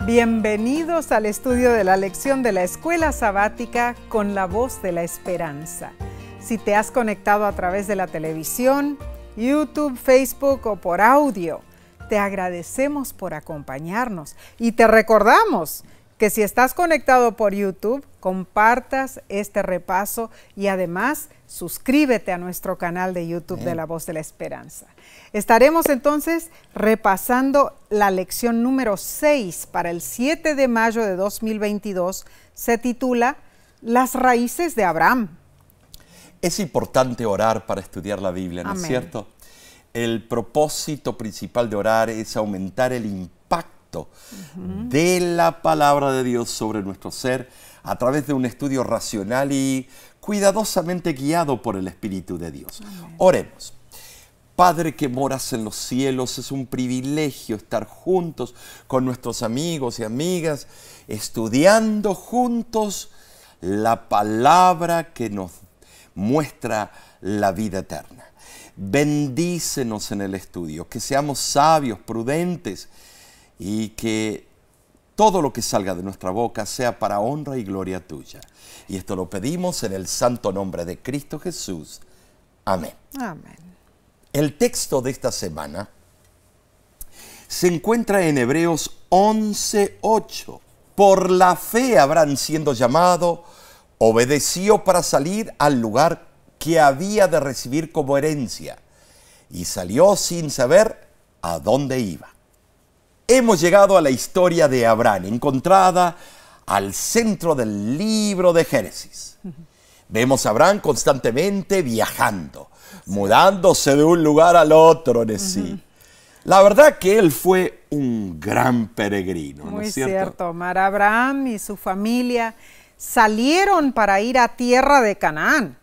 Bienvenidos al estudio de la lección de la Escuela Sabática con la Voz de la Esperanza. Si te has conectado a través de la televisión, YouTube, Facebook o por audio, te agradecemos por acompañarnos y te recordamos que si estás conectado por YouTube, compartas este repaso y además suscríbete a nuestro canal de YouTube de La Voz de la Esperanza. Estaremos entonces repasando la lección número 6 para el 7 de mayo de 2022. Se titula Las raíces de Abraham. Es importante orar para estudiar la Biblia, ¿no es cierto? El propósito principal de orar es aumentar el impacto de la palabra de Dios sobre nuestro ser a través de un estudio racional y cuidadosamente guiado por el Espíritu de Dios. Oremos. Padre que moras en los cielos, es un privilegio estar juntos con nuestros amigos y amigas, estudiando juntos la palabra que nos muestra la vida eterna. Bendícenos en el estudio, que seamos sabios, prudentes y que todo lo que salga de nuestra boca sea para honra y gloria tuya. Y esto lo pedimos en el santo nombre de Cristo Jesús. Amén. Amén. El texto de esta semana se encuentra en Hebreos 11:8. Por la fe Abraham, siendo llamado, obedeció para salir al lugar que había de recibir como herencia y salió sin saber a dónde iba. Hemos llegado a la historia de Abraham, encontrada al centro del libro de Génesis. Vemos a Abraham constantemente viajando, mudándose de un lugar al otro en sí. La verdad que él fue un gran peregrino, ¿no es cierto? Muy cierto, Omar. Abraham y su familia salieron para ir a tierra de Canaán.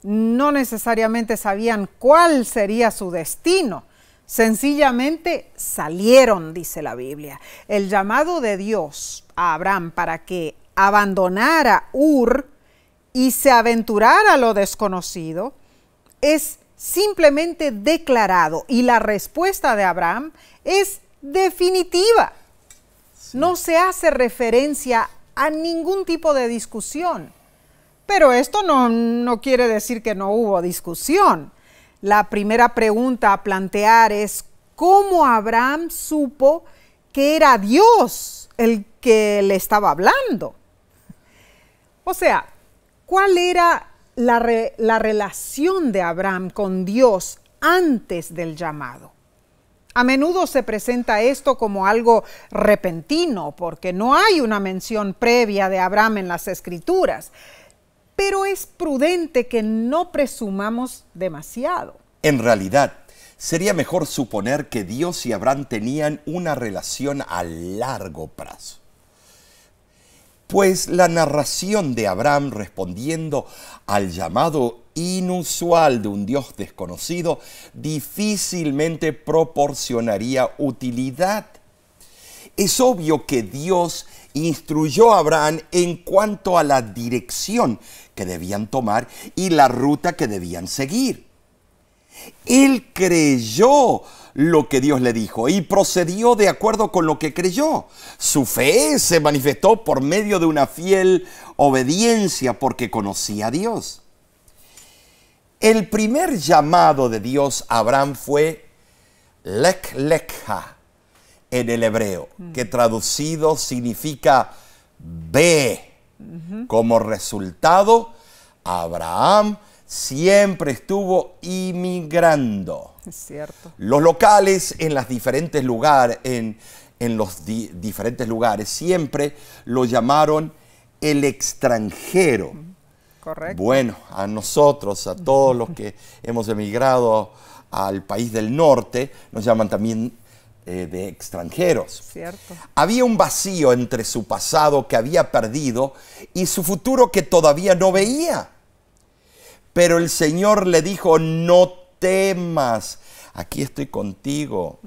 No necesariamente sabían cuál sería su destino. Sencillamente salieron, dice la Biblia. El llamado de Dios a Abraham para que abandonara Ur y se aventurara a lo desconocido es simplemente declarado y la respuesta de Abraham es definitiva. Sí. No se hace referencia a ningún tipo de discusión. Pero esto no quiere decir que no hubo discusión. La primera pregunta a plantear es ¿cómo Abraham supo que era Dios el que le estaba hablando? O sea, ¿cuál era la relación de Abraham con Dios antes del llamado? A menudo se presenta esto como algo repentino porque no hay una mención previa de Abraham en las Escrituras. Pero es prudente que no presumamos demasiado. En realidad, sería mejor suponer que Dios y Abraham tenían una relación a largo plazo. Pues la narración de Abraham respondiendo al llamado inusual de un Dios desconocido difícilmente proporcionaría utilidad. Es obvio que Dios instruyó a Abraham en cuanto a la dirección que debían tomar y la ruta que debían seguir. Él creyó lo que Dios le dijo y procedió de acuerdo con lo que creyó. Su fe se manifestó por medio de una fiel obediencia porque conocía a Dios. El primer llamado de Dios a Abraham fue Lech Lecha en el hebreo, que traducido significa ve. Como resultado, Abraham siempre estuvo inmigrando. Es cierto. Los locales en los diferentes lugares, diferentes lugares siempre lo llamaron el extranjero. Correcto. Bueno, a nosotros, a todos los que hemos emigrado al país del norte, nos llaman también de extranjeros. Cierto. Había un vacío entre su pasado que había perdido y su futuro que todavía no veía. Pero el Señor le dijo, no temas, aquí estoy contigo.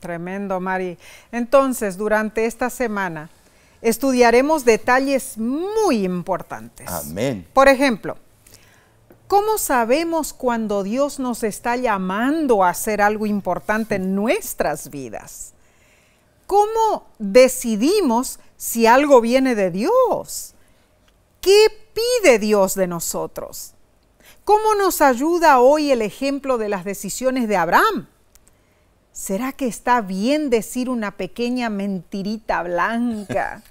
Tremendo, Mari. Entonces, durante esta semana, estudiaremos detalles muy importantes. Amén. Por ejemplo, ¿cómo sabemos cuando Dios nos está llamando a hacer algo importante en nuestras vidas? ¿cómo decidimos si algo viene de Dios? ¿Qué pide Dios de nosotros? ¿Cómo nos ayuda hoy el ejemplo de las decisiones de Abraham? ¿Será que está bien decir una pequeña mentirita blanca,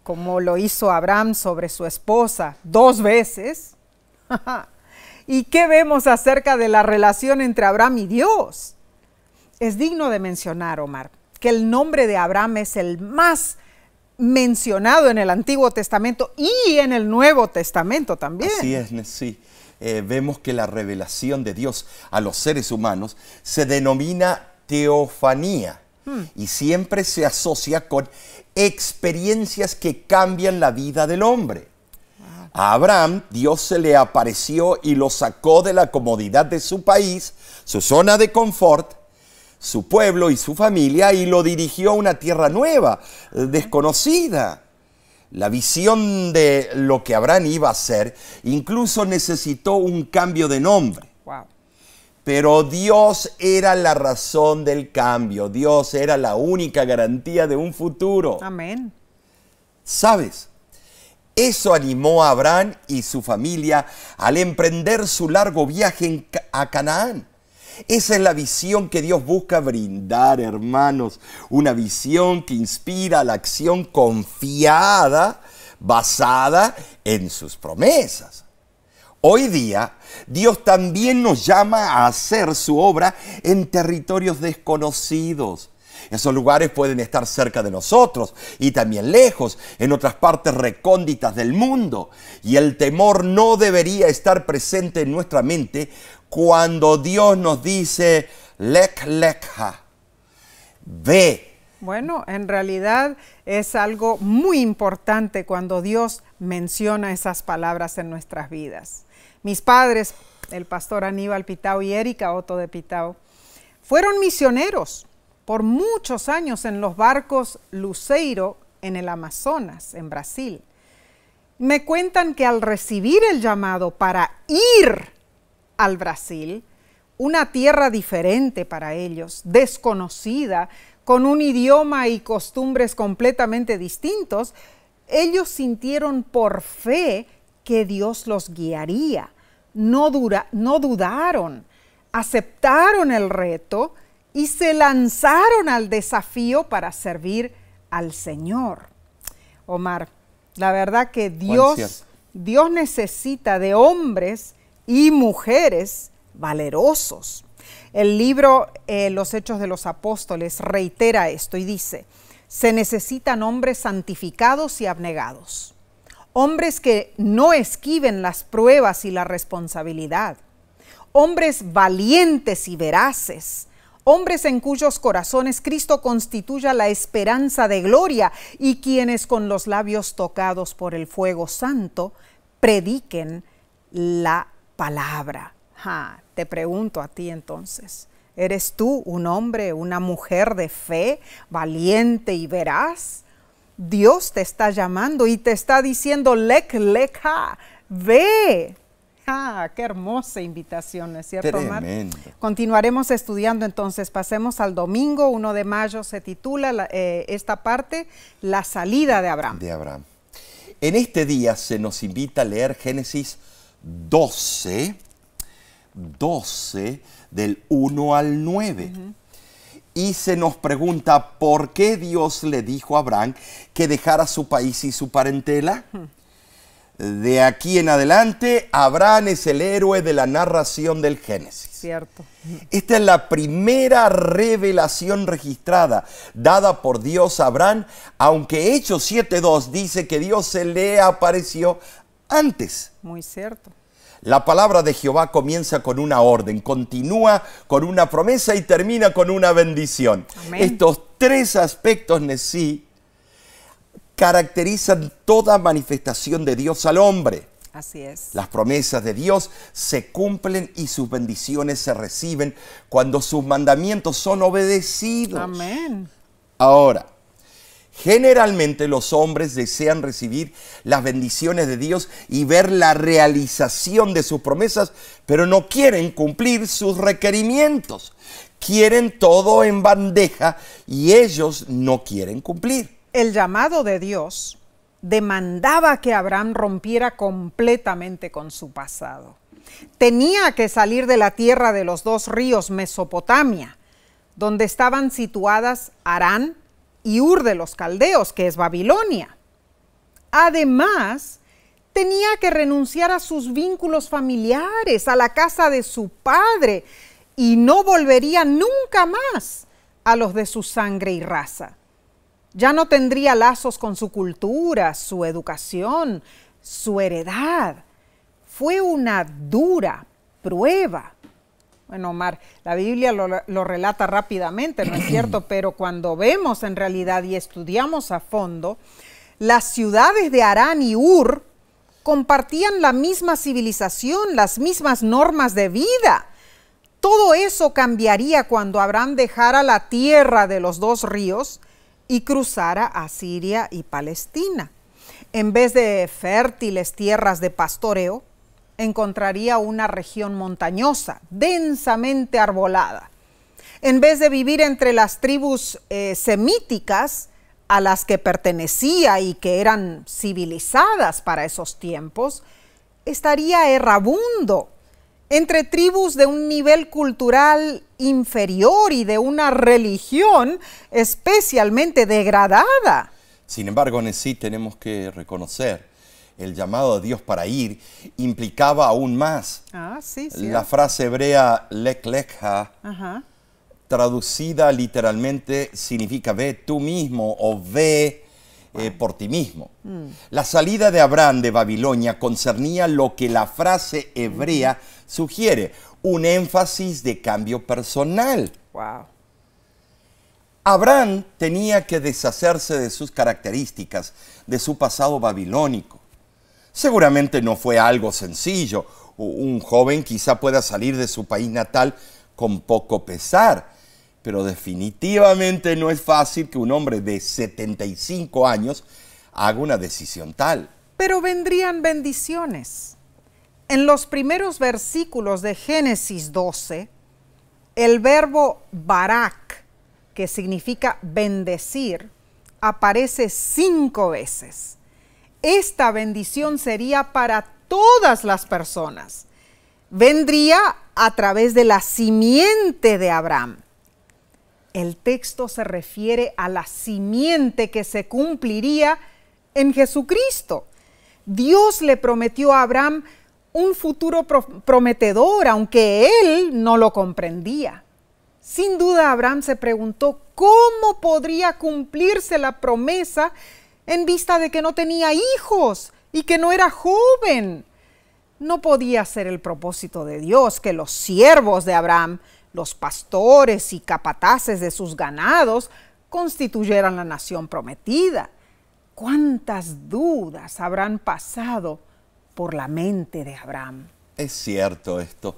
como lo hizo Abraham sobre su esposa 2 veces? ¿Y qué vemos acerca de la relación entre Abraham y Dios? Es digno de mencionar, Omar, que el nombre de Abraham es el más mencionado en el Antiguo Testamento y en el Nuevo Testamento también. Así es, sí. Vemos que la revelación de Dios a los seres humanos se denomina teofanía y siempre se asocia con experiencias que cambian la vida del hombre. A Abraham, Dios se le apareció y lo sacó de la comodidad de su país, su zona de confort, su pueblo y su familia, y lo dirigió a una tierra nueva, desconocida. La visión de lo que Abraham iba a hacer incluso necesitó un cambio de nombre. Wow. Pero Dios era la razón del cambio. Dios era la única garantía de un futuro. Amén. ¿Sabes? Eso animó a Abraham y su familia al emprender su largo viaje a Canaán. Esa es la visión que Dios busca brindar, hermanos. Una visión que inspira la acción confiada, basada en sus promesas. Hoy día, Dios también nos llama a hacer su obra en territorios desconocidos. Esos lugares pueden estar cerca de nosotros y también lejos, en otras partes recónditas del mundo. Y el temor no debería estar presente en nuestra mente cuando Dios nos dice, lech lecha, ve. Bueno, en realidad es algo muy importante cuando Dios menciona esas palabras en nuestras vidas. Mis padres, el pastor Aníbal Pitao y Erika Otto de Pitao, fueron misioneros por muchos años en los barcos Luceiro en el Amazonas, en Brasil. Me cuentan que al recibir el llamado para ir al Brasil, una tierra diferente para ellos, desconocida, con un idioma y costumbres completamente distintos, ellos sintieron por fe que Dios los guiaría. No dudaron, aceptaron el reto y se lanzaron al desafío para servir al Señor. Omar, la verdad que Dios necesita de hombres y mujeres valerosos. El libro Los Hechos de los Apóstoles reitera esto y dice, se necesitan hombres santificados y abnegados, hombres que no esquiven las pruebas y la responsabilidad, hombres valientes y veraces, hombres en cuyos corazones Cristo constituya la esperanza de gloria y quienes con los labios tocados por el fuego santo prediquen la palabra. Te pregunto a ti entonces, ¿eres tú un hombre, una mujer de fe, valiente y veraz? Dios te está llamando y te está diciendo, lech lecha, ve. Qué hermosa invitación, ¿no es cierto, Omar? Tremendo. Continuaremos estudiando entonces, pasemos al domingo, 1 de mayo, se titula esta parte, La salida de Abraham. De Abraham. En este día se nos invita a leer Génesis 12, del 1 al 9. Y se nos pregunta por qué Dios le dijo a Abraham que dejara su país y su parentela. De aquí en adelante, Abraham es el héroe de la narración del Génesis. Cierto. Esta es la primera revelación registrada dada por Dios a Abraham, aunque Hechos 7:2 dice que Dios se le apareció antes. Muy cierto. La palabra de Jehová comienza con una orden, continúa con una promesa y termina con una bendición. Amén. Estos 3 aspectos, Nesí, caracterizan toda manifestación de Dios al hombre. Así es. Las promesas de Dios se cumplen y sus bendiciones se reciben cuando sus mandamientos son obedecidos. Amén. Ahora, Generalmente los hombres desean recibir las bendiciones de Dios y ver la realización de sus promesas, pero no quieren cumplir sus requerimientos. Quieren todo en bandeja y ellos no quieren cumplir. El llamado de Dios demandaba que Abraham rompiera completamente con su pasado. Tenía que salir de la tierra de los dos ríos, Mesopotamia, donde estaban situadas Harán y Ur de los Caldeos, que es Babilonia. Además, tenía que renunciar a sus vínculos familiares, a la casa de su padre, y no volvería nunca más a los de su sangre y raza. Ya no tendría lazos con su cultura, su educación, su heredad. Fue una dura prueba. Bueno, Omar, la Biblia lo relata rápidamente, ¿no es cierto? Pero cuando vemos en realidad y estudiamos a fondo, las ciudades de Harán y Ur compartían la misma civilización, las mismas normas de vida. Todo eso cambiaría cuando Abraham dejara la tierra de los dos ríos y cruzara a Siria y Palestina. En vez de fértiles tierras de pastoreo, encontraría una región montañosa, densamente arbolada. En vez de vivir entre las tribus semíticas a las que pertenecía y que eran civilizadas para esos tiempos, estaría errabundo entre tribus de un nivel cultural inferior y de una religión especialmente degradada. Sin embargo, en sí tenemos que reconocer el llamado de Dios para ir implicaba aún más. Sí. La frase hebrea lek lekha, traducida literalmente, significa ve tú mismo o ve por ti mismo. La salida de Abraham de Babilonia concernía lo que la frase hebrea sugiere, un énfasis de cambio personal. Wow. Abraham tenía que deshacerse de sus características, de su pasado babilónico. Seguramente no fue algo sencillo. Un joven quizá pueda salir de su país natal con poco pesar, pero definitivamente no es fácil que un hombre de 75 años haga una decisión tal. Pero vendrían bendiciones. En los primeros versículos de Génesis 12, el verbo barak, que significa bendecir, aparece 5 veces. Esta bendición sería para todas las personas. Vendría a través de la simiente de Abraham. El texto se refiere a la simiente que se cumpliría en Jesucristo. Dios le prometió a Abraham un futuro prometedor, aunque él no lo comprendía. Sin duda, Abraham se preguntó cómo podría cumplirse la promesa en vista de que no tenía hijos y que no era joven. No podía ser el propósito de Dios que los siervos de Abraham, los pastores y capataces de sus ganados, constituyeran la nación prometida. ¿Cuántas dudas habrán pasado por la mente de Abraham? Es cierto esto.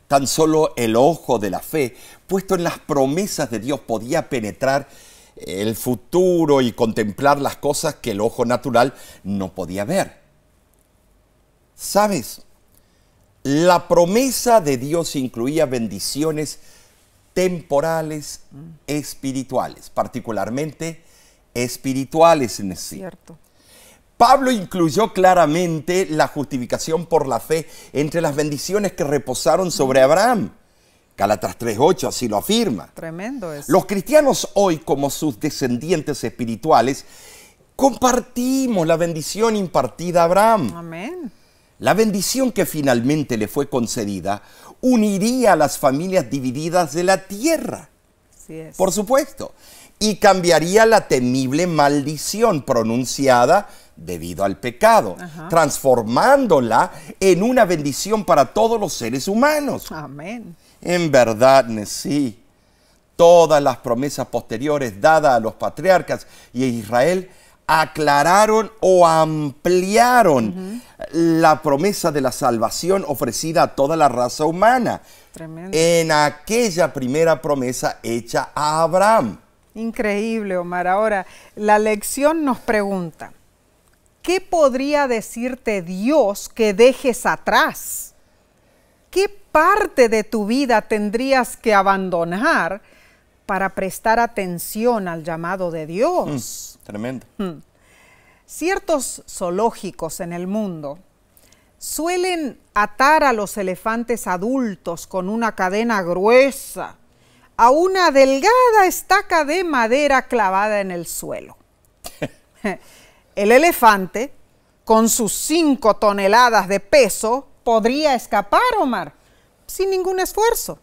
Tan solo el ojo de la fe, puesto en las promesas de Dios, podía penetrar el futuro y contemplar las cosas que el ojo natural no podía ver. ¿Sabes? La promesa de Dios incluía bendiciones temporales, espirituales, particularmente espirituales en sí. Cierto. Pablo incluyó claramente la justificación por la fe entre las bendiciones que reposaron sobre Abraham. Gálatas 3:8 así lo afirma. Tremendo eso. Los cristianos hoy, como sus descendientes espirituales, compartimos la bendición impartida a Abraham. Amén. La bendición que finalmente le fue concedida uniría a las familias divididas de la tierra. Así es. Por supuesto. Y cambiaría la temible maldición pronunciada debido al pecado, transformándola en una bendición para todos los seres humanos. Amén. En verdad, sí, todas las promesas posteriores dadas a los patriarcas y a Israel aclararon o ampliaron la promesa de la salvación ofrecida a toda la raza humana. Tremendo. En aquella primera promesa hecha a Abraham. Increíble, Omar. Ahora, la lección nos pregunta, ¿qué podría decirte Dios que dejes atrás? ¿Qué parte de tu vida tendrías que abandonar para prestar atención al llamado de Dios? Tremendo. Ciertos zoológicos en el mundo suelen atar a los elefantes adultos con una cadena gruesa a una delgada estaca de madera clavada en el suelo. El elefante, con sus 5 toneladas de peso, podría escapar, Omar, sin ningún esfuerzo.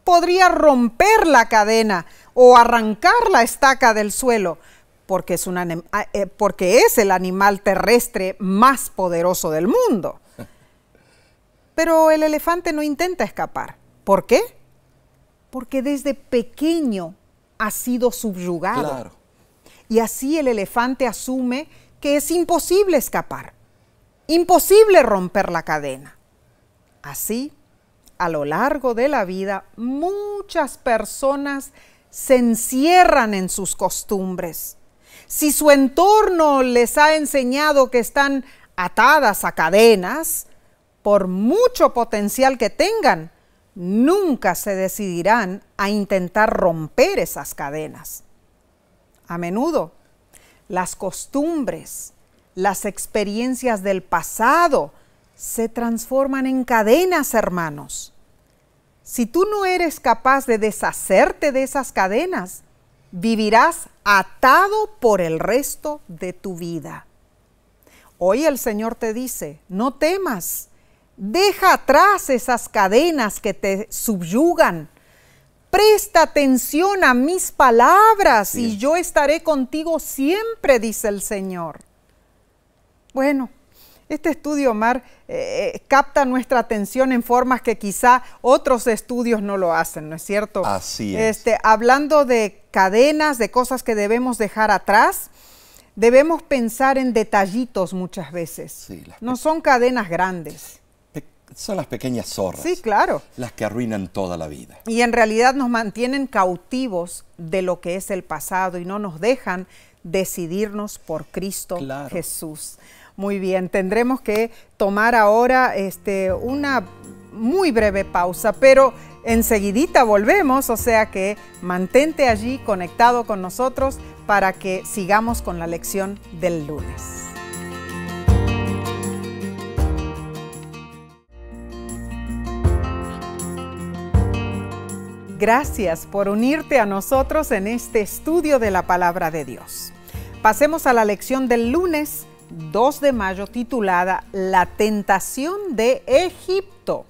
Podría romper la cadena o arrancar la estaca del suelo, porque es el animal terrestre más poderoso del mundo. Pero el elefante no intenta escapar. ¿Por qué? Porque desde pequeño ha sido subyugado. Claro. Y así el elefante asume que es imposible escapar, imposible romper la cadena. Así, a lo largo de la vida, muchas personas se encierran en sus costumbres. Si su entorno les ha enseñado que están atadas a cadenas, por mucho potencial que tengan, nunca se decidirán a intentar romper esas cadenas. A menudo, las costumbres, las experiencias del pasado se transforman en cadenas, hermanos. Si tú no eres capaz de deshacerte de esas cadenas, vivirás atado por el resto de tu vida. Hoy el Señor te dice, no temas. Deja atrás esas cadenas que te subyugan. Presta atención a mis palabras y yo estaré contigo siempre, dice el Señor. Bueno, este estudio, Omar, capta nuestra atención en formas que quizá otros estudios no lo hacen, ¿no es cierto? Así es. Hablando de cadenas, de cosas que debemos dejar atrás, debemos pensar en detallitos muchas veces. Sí, no son cadenas grandes. Son las pequeñas zorras. Sí, claro. Las que arruinan toda la vida. Y en realidad nos mantienen cautivos de lo que es el pasado y no nos dejan decidirnos por Cristo Jesús. Muy bien, tendremos que tomar ahora una muy breve pausa, pero enseguidita volvemos, o sea que mantente allí conectado con nosotros para que sigamos con la lección del lunes. Gracias por unirte a nosotros en este estudio de la Palabra de Dios. Pasemos a la lección del lunes 2 de mayo titulada La tentación de Egipto.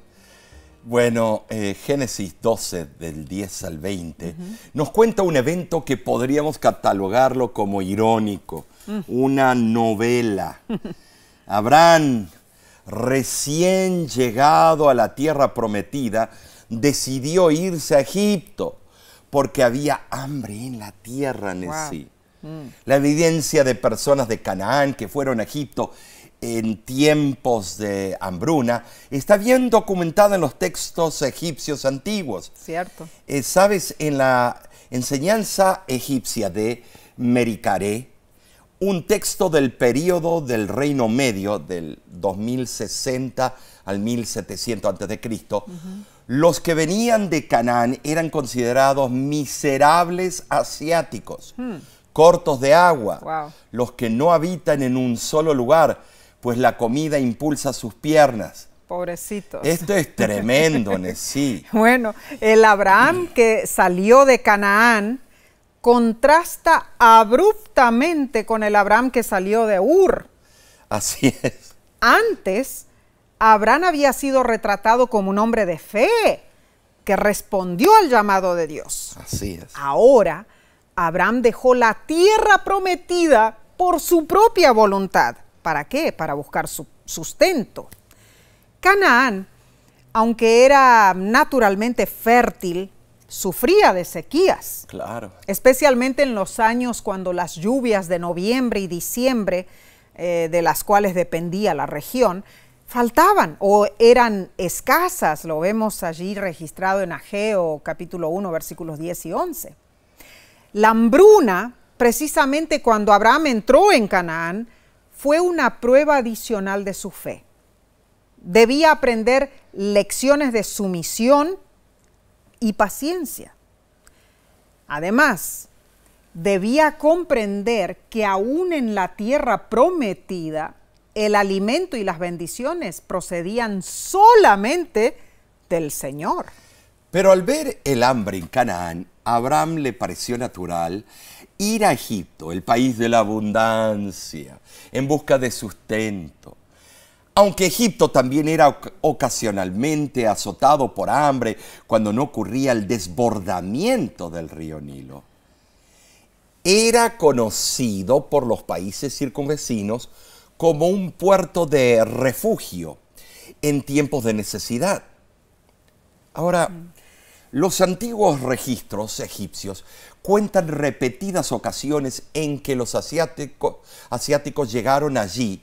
Bueno, Génesis 12 del 10 al 20 nos cuenta un evento que podríamos catalogarlo como irónico, una novela. Abraham, recién llegado a la tierra prometida, decidió irse a Egipto porque había hambre en la tierra en sí. La evidencia de personas de Canaán que fueron a Egipto en tiempos de hambruna está bien documentada en los textos egipcios antiguos. Cierto. ¿Sabes? En la enseñanza egipcia de Mericare, un texto del período del Reino Medio, del 2060 al 1700 a.C., los que venían de Canaán eran considerados miserables asiáticos, cortos de agua, los que no habitan en un solo lugar, pues la comida impulsa sus piernas. Pobrecitos. Esto es tremendo, sí. Bueno, el Abraham que salió de Canaán contrasta abruptamente con el Abraham que salió de Ur. Así es. Antes, Abraham había sido retratado como un hombre de fe, que respondió al llamado de Dios. Así es. Ahora, Abraham dejó la tierra prometida por su propia voluntad. ¿Para qué? Para buscar su sustento. Canaán, aunque era naturalmente fértil, sufría de sequías. Claro. Especialmente en los años cuando las lluvias de noviembre y diciembre, de las cuales dependía la región, faltaban o eran escasas. Lo vemos allí registrado en Ageo capítulo 1, versículos 10 y 11. La hambruna, precisamente cuando Abraham entró en Canaán, fue una prueba adicional de su fe. Debía aprender lecciones de sumisión y paciencia. Además, debía comprender que aún en la tierra prometida, el alimento y las bendiciones procedían solamente del Señor. Pero al ver el hambre en Canaán, a Abraham le pareció natural ir a Egipto, el país de la abundancia, en busca de sustento. Aunque Egipto también era ocasionalmente azotado por hambre cuando no ocurría el desbordamiento del río Nilo, era conocido por los países circunvecinos como un puerto de refugio en tiempos de necesidad. Ahora, los antiguos registros egipcios cuentan repetidas ocasiones en que los asiáticos llegaron allí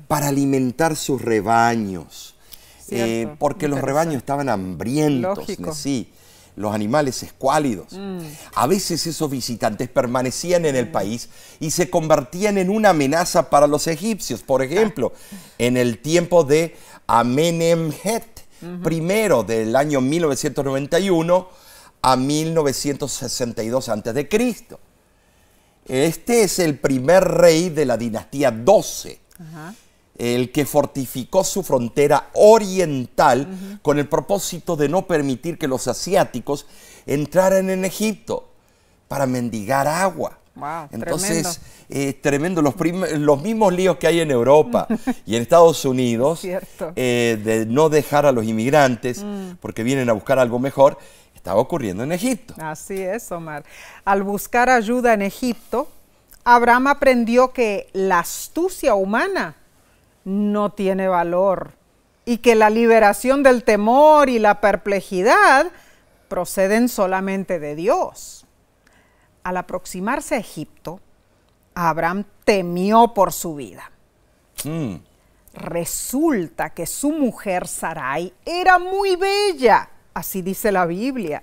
para alimentar sus rebaños, porque los rebaños estaban hambrientos, sí, los animales escuálidos. A veces esos visitantes permanecían en el país y se convertían en una amenaza para los egipcios. Por ejemplo, en el tiempo de Amenemhet I del año 1991 a 1962 a.C. Este es el primer rey de la dinastía 12. El que fortificó su frontera oriental con el propósito de no permitir que los asiáticos entraran en Egipto para mendigar agua. Wow, entonces, tremendo. Los mismos líos que hay en Europa y en Estados Unidos, de no dejar a los inmigrantes porque vienen a buscar algo mejor, estaba ocurriendo en Egipto. Así es, Omar. Al buscar ayuda en Egipto, Abraham aprendió que la astucia humana no tiene valor y que la liberación del temor y la perplejidad proceden solamente de Dios. Al aproximarse a Egipto, Abraham temió por su vida. Resulta que su mujer Sarai era muy bella, así dice la Biblia.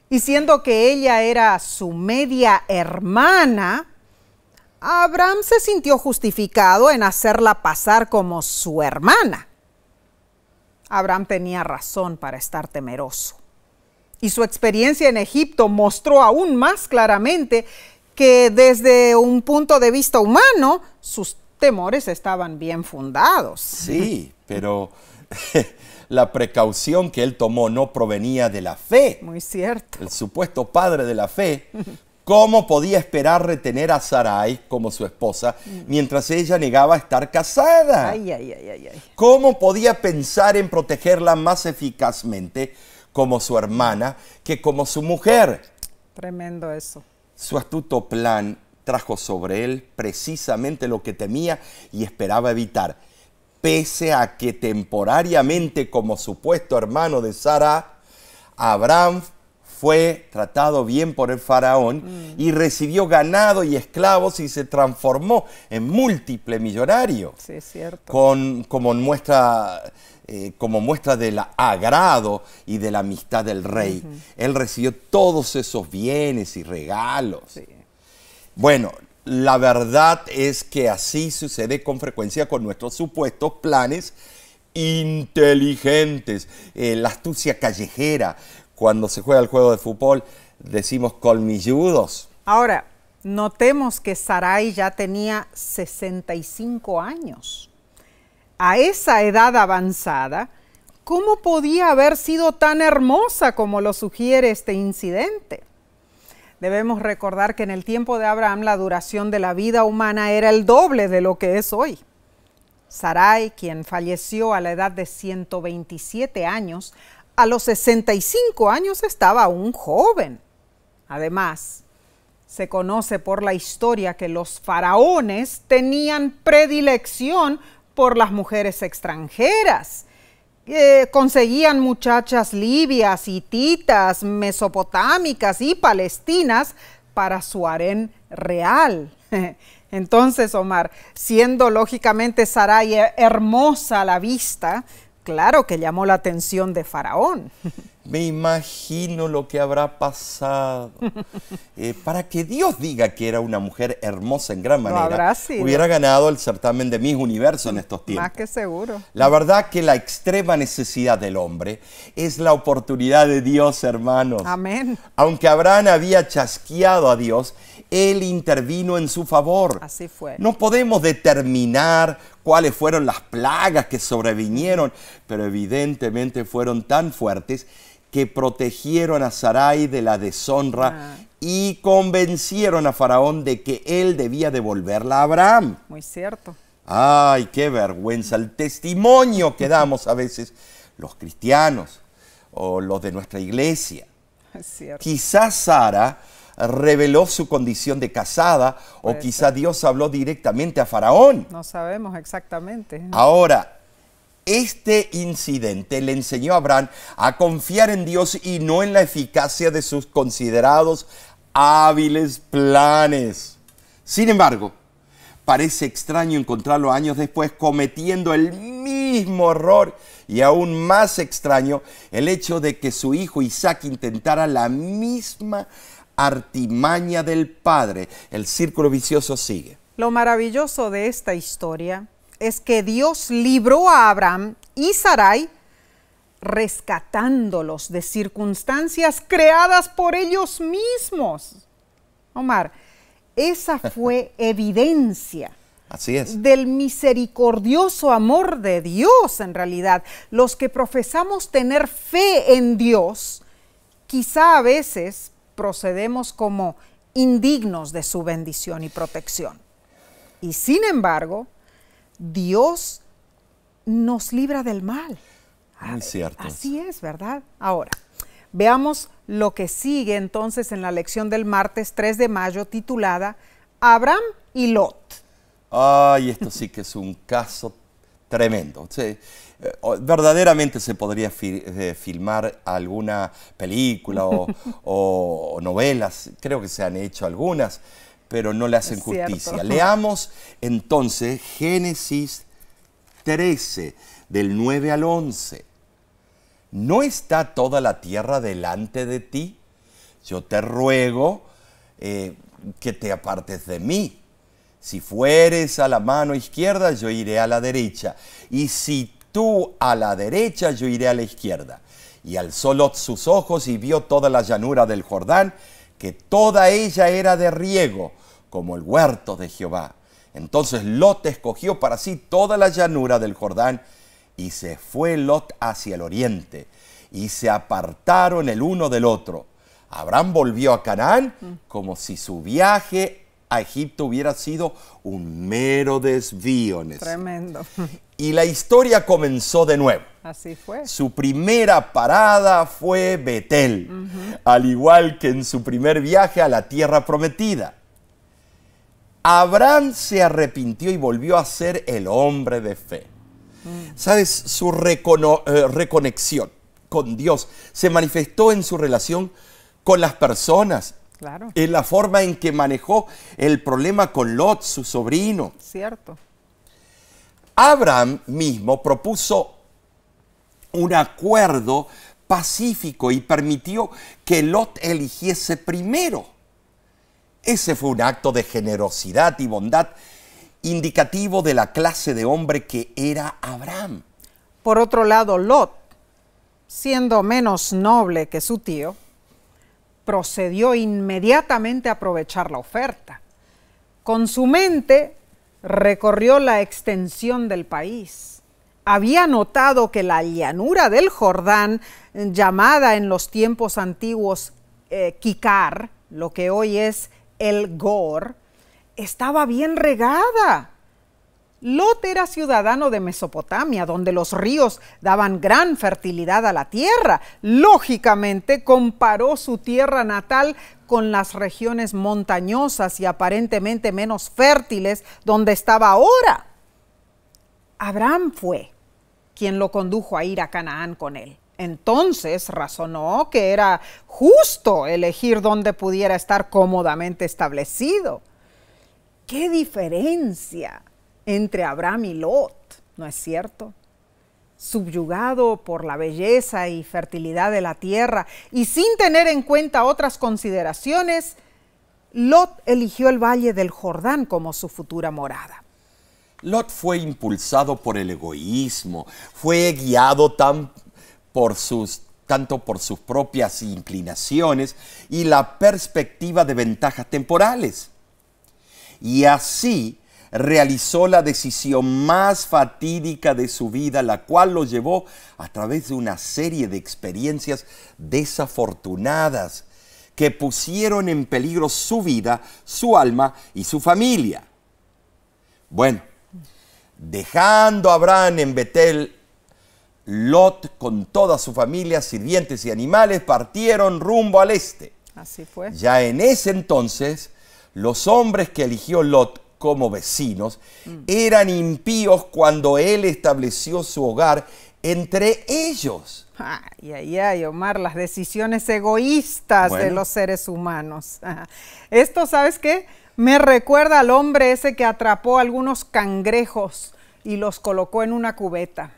Y siendo que ella era su media hermana, Abraham se sintió justificado en hacerla pasar como su hermana. Abraham tenía razón para estar temeroso. Y su experiencia en Egipto mostró aún más claramente que desde un punto de vista humano, sus temores estaban bien fundados. Sí, pero la precaución que él tomó no provenía de la fe. Muy cierto. El supuesto padre de la fe, ¿cómo podía esperar retener a Sarai como su esposa mientras ella negaba estar casada? ¿Cómo podía pensar en protegerla más eficazmente como su hermana que como su mujer? Tremendo eso. Su astuto plan trajo sobre él precisamente lo que temía y esperaba evitar. Pese a que temporariamente como supuesto hermano de Sara, Abraham fue tratado bien por el faraón y recibió ganado y esclavos y se transformó en múltiple millonario. Sí, es cierto. Como muestra del agrado y de la amistad del rey. Él recibió todos esos bienes y regalos. Sí. Bueno, la verdad es que así sucede con frecuencia con nuestros supuestos planes inteligentes. La astucia callejera. Cuando se juega el juego de fútbol, decimos colmilludos. Ahora, notemos que Sarai ya tenía 65 años. A esa edad avanzada, ¿cómo podía haber sido tan hermosa como lo sugiere este incidente? Debemos recordar que en el tiempo de Abraham la duración de la vida humana era el doble de lo que es hoy. Sarai, quien falleció a la edad de 127 años, a los 65 años estaba aún joven. Además, se conoce por la historia que los faraones tenían predilección por las mujeres extranjeras. Conseguían muchachas libias, hititas, mesopotámicas y palestinas para su harén real. Entonces, Omar, siendo lógicamente Sarai hermosa a la vista, claro que llamó la atención de Faraón. Me imagino lo que habrá pasado. Para que Dios diga que era una mujer hermosa en gran manera, habrá sido. hubiera ganado el certamen de Miss Universo en estos tiempos. Más que seguro. La verdad que la extrema necesidad del hombre es la oportunidad de Dios, hermanos. Amén. Aunque Abraham había chasqueado a Dios, Él intervino en su favor. Así fue. No podemos determinar cuáles fueron las plagas que sobrevinieron, pero evidentemente fueron tan fuertes que protegieron a Sarai de la deshonra y convencieron a Faraón de que él debía devolverla a Abraham. Muy cierto. ¡Ay, qué vergüenza! El testimonio que damos a veces los cristianos o los de nuestra iglesia. Es cierto. Quizás Sara reveló su condición de casada o quizá Dios habló directamente a Faraón. No sabemos exactamente. Ahora, este incidente le enseñó a Abraham a confiar en Dios y no en la eficacia de sus considerados hábiles planes. Sin embargo, parece extraño encontrarlo años después cometiendo el mismo error y aún más extraño el hecho de que su hijo Isaac intentara la misma artimaña del padre. El círculo vicioso sigue. Lo maravilloso de esta historia es que Dios libró a Abraham y Sarai rescatándolos de circunstancias creadas por ellos mismos. Omar, esa fue evidencia. Así es. Del misericordioso amor de Dios, en realidad. Los que profesamos tener fe en Dios, quizá a veces procedemos como indignos de su bendición y protección. Y sin embargo, Dios nos libra del mal. Muy cierto. Así es, ¿verdad? Ahora, veamos lo que sigue entonces en la lección del martes 3 de mayo titulada Abraham y Lot. Ay, esto sí que es un caso tremendo. Sí, verdaderamente se podría filmar alguna película o novelas. Creo que se han hecho algunas, pero no le hacen justicia. Leamos entonces Génesis 13, del 9 al 11. ¿No está toda la tierra delante de ti? Yo te ruego que te apartes de mí. Si fueres a la mano izquierda, yo iré a la derecha. Y si tú a la derecha, yo iré a la izquierda. Y alzó Lot sus ojos y vio toda la llanura del Jordán, que toda ella era de riego, como el huerto de Jehová. Entonces Lot escogió para sí toda la llanura del Jordán, y se fue Lot hacia el oriente, y se apartaron el uno del otro. Abraham volvió a Canaán como si su viaje a Egipto hubiera sido un mero desvío. Tremendo. Y la historia comenzó de nuevo. Así fue. Su primera parada fue Betel, al igual que en su primer viaje a la tierra prometida. Abraham se arrepintió y volvió a ser el hombre de fe. ¿Sabes? Su reconexión con Dios se manifestó en su relación con las personas. Claro. En la forma en que manejó el problema con Lot, su sobrino. Cierto. Abraham mismo propuso un acuerdo pacífico y permitió que Lot eligiese primero. Ese fue un acto de generosidad y bondad indicativo de la clase de hombre que era Abraham. Por otro lado, Lot, siendo menos noble que su tío, procedió inmediatamente a aprovechar la oferta. Con su mente recorrió la extensión del país. Había notado que la llanura del Jordán, llamada en los tiempos antiguos Kikar, lo que hoy es el Gor, estaba bien regada. Lot era ciudadano de Mesopotamia, donde los ríos daban gran fertilidad a la tierra. Lógicamente, comparó su tierra natal con las regiones montañosas y aparentemente menos fértiles donde estaba ahora. Abraham fue quien lo condujo a ir a Canaán con él. Entonces razonó que era justo elegir donde pudiera estar cómodamente establecido. ¡Qué diferencia entre Abraham y Lot! ¿No es cierto? Subyugado por la belleza y fertilidad de la tierra y sin tener en cuenta otras consideraciones, Lot eligió el valle del Jordán como su futura morada. Lot fue impulsado por el egoísmo, fue guiado tanto por sus propias inclinaciones y la perspectiva de ventajas temporales. Y así realizó la decisión más fatídica de su vida, la cual lo llevó a través de una serie de experiencias desafortunadas que pusieron en peligro su vida, su alma y su familia. Bueno, dejando a Abraham en Betel, Lot con toda su familia, sirvientes y animales, partieron rumbo al este. Así fue. Ya en ese entonces, los hombres que eligió Lot como vecinos eran impíos cuando él estableció su hogar entre ellos. Ay, Omar, las decisiones egoístas de los seres humanos. Esto, ¿sabes qué? Me recuerda al hombre ese que atrapó algunos cangrejos y los colocó en una cubeta.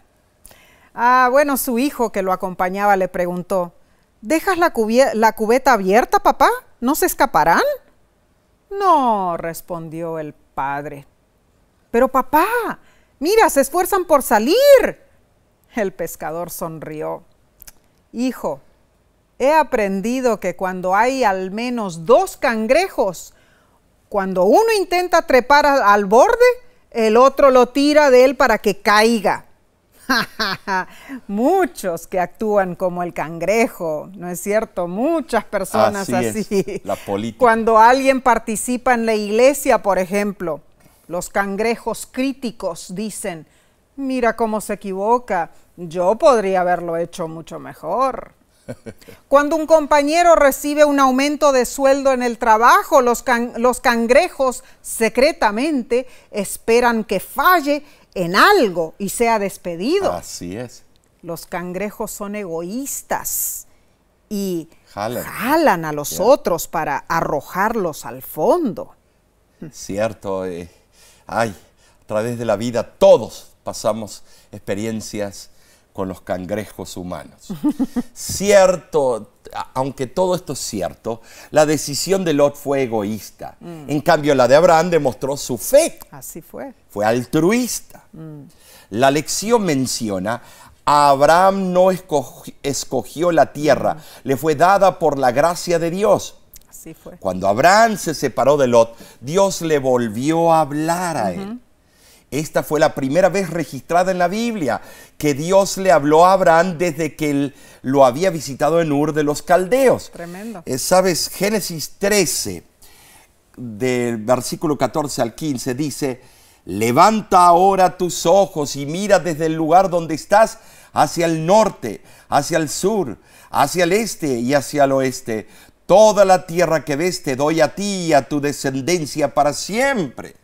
Bueno, su hijo que lo acompañaba le preguntó, ¿dejas la cubeta abierta, papá? ¿No se escaparán? No, respondió el padre. Pero papá, mira, se esfuerzan por salir. El pescador sonrió. Hijo, he aprendido que cuando hay al menos 2 cangrejos, cuando uno intenta trepar al borde, el otro lo tira de él para que caiga. Muchos que actúan como el cangrejo, ¿no es cierto? Muchas personas así. Es, la política. Cuando alguien participa en la iglesia, por ejemplo, los cangrejos críticos dicen, mira cómo se equivoca, yo podría haberlo hecho mucho mejor. Cuando un compañero recibe un aumento de sueldo en el trabajo, los cangrejos secretamente esperan que falle en algo y sea despedido. Así es. Los cangrejos son egoístas y jalan a los otros para arrojarlos al fondo. Cierto. A través de la vida todos pasamos experiencias con los cangrejos humanos. Cierto, aunque todo esto es cierto, la decisión de Lot fue egoísta. En cambio, la de Abraham demostró su fe. Así fue. Fue altruista. La lección menciona, Abraham no escogió la tierra, le fue dada por la gracia de Dios. Así fue. Cuando Abraham se separó de Lot, Dios le volvió a hablar a él. Esta fue la primera vez registrada en la Biblia que Dios le habló a Abraham desde que él lo había visitado en Ur de los Caldeos. Tremendo. ¿Sabes? Génesis 13, del versículo 14 al 15, dice, levanta ahora tus ojos y mira desde el lugar donde estás hacia el norte, hacia el sur, hacia el este y hacia el oeste. Toda la tierra que ves te doy a ti y a tu descendencia para siempre.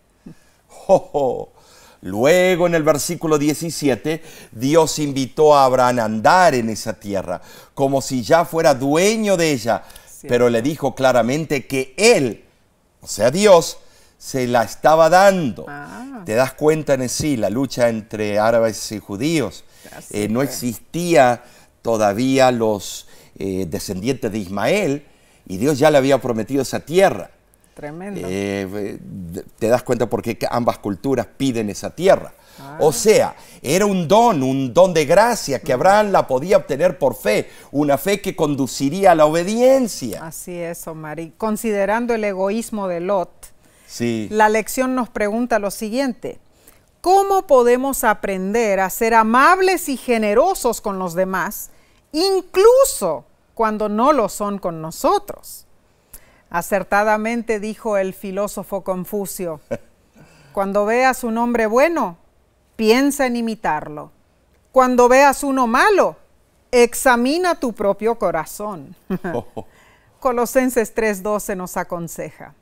Luego en el versículo 17, Dios invitó a Abraham a andar en esa tierra, como si ya fuera dueño de ella, pero le dijo claramente que él, o sea Dios, se la estaba dando. ¿Te das cuenta en sí la lucha entre árabes y judíos? No existía todavía los descendientes de Ismael y Dios ya le había prometido esa tierra. Tremendo. Te das cuenta por qué ambas culturas piden esa tierra. O sea, era un don de gracia que Abraham la podía obtener por fe, una fe que conduciría a la obediencia. Así es, Omar. Y considerando el egoísmo de Lot, sí, la lección nos pregunta lo siguiente: ¿cómo podemos aprender a ser amables y generosos con los demás, incluso cuando no lo son con nosotros? Acertadamente dijo el filósofo Confucio, cuando veas un hombre bueno, piensa en imitarlo. Cuando veas uno malo, examina tu propio corazón. Colosenses 3:12 nos aconseja,